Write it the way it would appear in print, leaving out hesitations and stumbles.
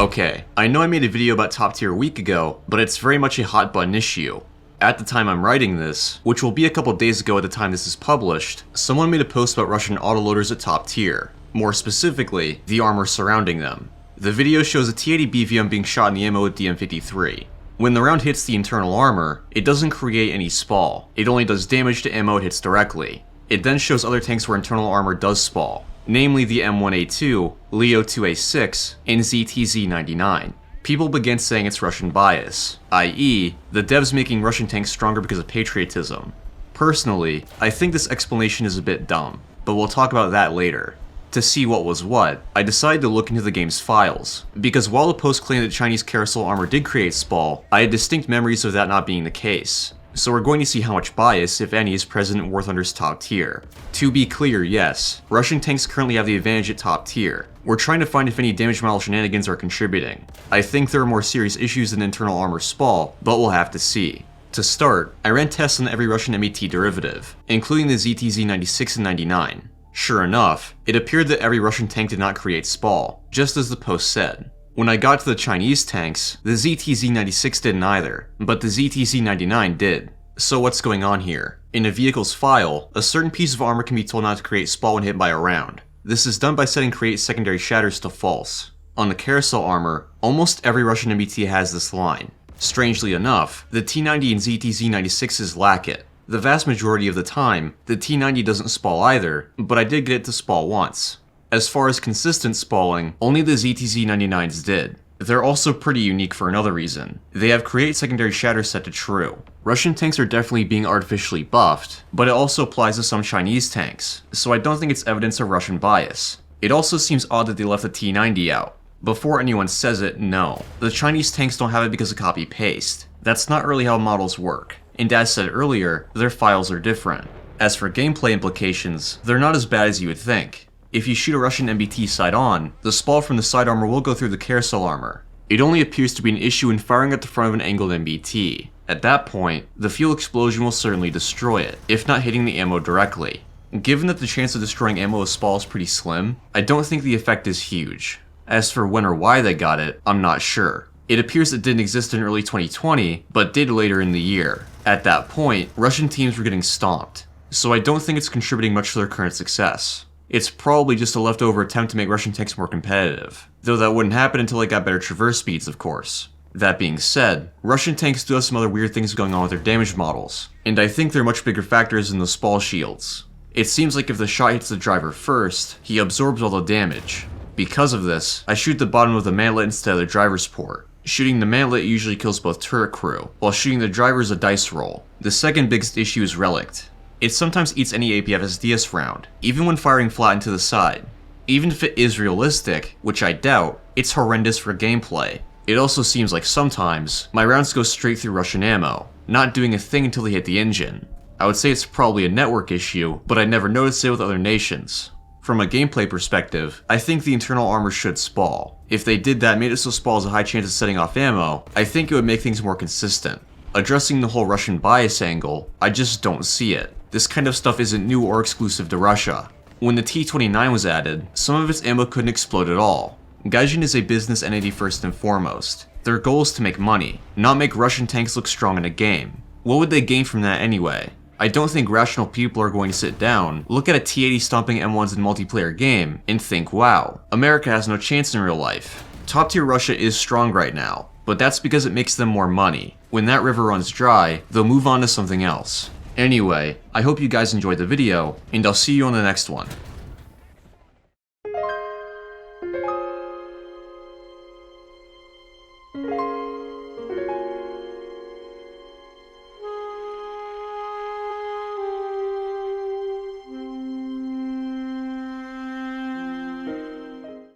Okay, I know I made a video about top tier a week ago, but it's very much a hot button issue. At the time I'm writing this, which will be a couple days ago at the time this is published, someone made a post about Russian autoloaders at top tier. More specifically, the armor surrounding them. The video shows a T-80 BVM being shot in the ammo with DM53. When the round hits the internal armor, it doesn't create any spall. It only does damage to ammo it hits directly. It then shows other tanks where internal armor does spall, namely the M1A2, Leo 2A6, and ZTZ99. People began saying it's Russian bias, i.e., the devs making Russian tanks stronger because of patriotism. Personally, I think this explanation is a bit dumb, but we'll talk about that later. To see what was what, I decided to look into the game's files, because while the post claimed that Chinese carousel armor did create spall, I had distinct memories of that not being the case. So we're going to see how much bias, if any, is present in War Thunder's top tier. To be clear, yes, Russian tanks currently have the advantage at top tier. We're trying to find if any damage model shenanigans are contributing. I think there are more serious issues than internal armor spall, but we'll have to see. To start, I ran tests on every Russian MBT derivative, including the ZTZ96 and 99. Sure enough, it appeared that every Russian tank did not create spall, just as the post said. When I got to the Chinese tanks, the ZTZ96 didn't either, but the ZTZ99 did. So what's going on here? In a vehicle's file, a certain piece of armor can be told not to create spall when hit by a round. This is done by setting create secondary shatters to false. On the carousel armor, almost every Russian MBT has this line. Strangely enough, the T90 and ZTZ96s lack it. The vast majority of the time, the T90 doesn't spall either, but I did get it to spall once. As far as consistent spalling, only the ZTZ99s did. They're also pretty unique for another reason. They have create secondary shatter set to true. Russian tanks are definitely being artificially buffed, but it also applies to some Chinese tanks, so I don't think it's evidence of Russian bias. It also seems odd that they left the T90 out. Before anyone says it, no. The Chinese tanks don't have it because of copy-paste. That's not really how models work, and as said earlier, their files are different. As for gameplay implications, they're not as bad as you would think. If you shoot a Russian MBT side on, the spall from the side armor will go through the carousel armor. It only appears to be an issue when firing at the front of an angled MBT. At that point, the fuel explosion will certainly destroy it, if not hitting the ammo directly. Given that the chance of destroying ammo with spall is pretty slim, I don't think the effect is huge. As for when or why they got it, I'm not sure. It appears it didn't exist in early 2020, but did later in the year. At that point, Russian teams were getting stomped, so I don't think it's contributing much to their current success. It's probably just a leftover attempt to make Russian tanks more competitive, though that wouldn't happen until they got better traverse speeds, of course. That being said, Russian tanks do have some other weird things going on with their damage models, and I think they're much bigger factors than the spall shields. It seems like if the shot hits the driver first, he absorbs all the damage. Because of this, I shoot the bottom of the mantlet instead of the driver's port. Shooting the mantlet usually kills both turret crew, while shooting the driver is a dice roll. The second biggest issue is relict. It sometimes eats any APFSDS round, even when firing flat into the side. Even if it is realistic, which I doubt, it's horrendous for gameplay. It also seems like sometimes, my rounds go straight through Russian ammo, not doing a thing until they hit the engine. I would say it's probably a network issue, but I never noticed it with other nations. From a gameplay perspective, I think the internal armor should spall. If they did that, made it so spall has a high chance of setting off ammo, I think it would make things more consistent. Addressing the whole Russian bias angle, I just don't see it. This kind of stuff isn't new or exclusive to Russia. When the T-29 was added, some of its ammo couldn't explode at all. Gaijin is a business entity first and foremost. Their goal is to make money, not make Russian tanks look strong in a game. What would they gain from that anyway? I don't think rational people are going to sit down, look at a T-80 stomping M1s in multiplayer game, and think, wow, America has no chance in real life. Top tier Russia is strong right now, but that's because it makes them more money. When that river runs dry, they'll move on to something else. Anyway, I hope you guys enjoyed the video, and I'll see you on the next one.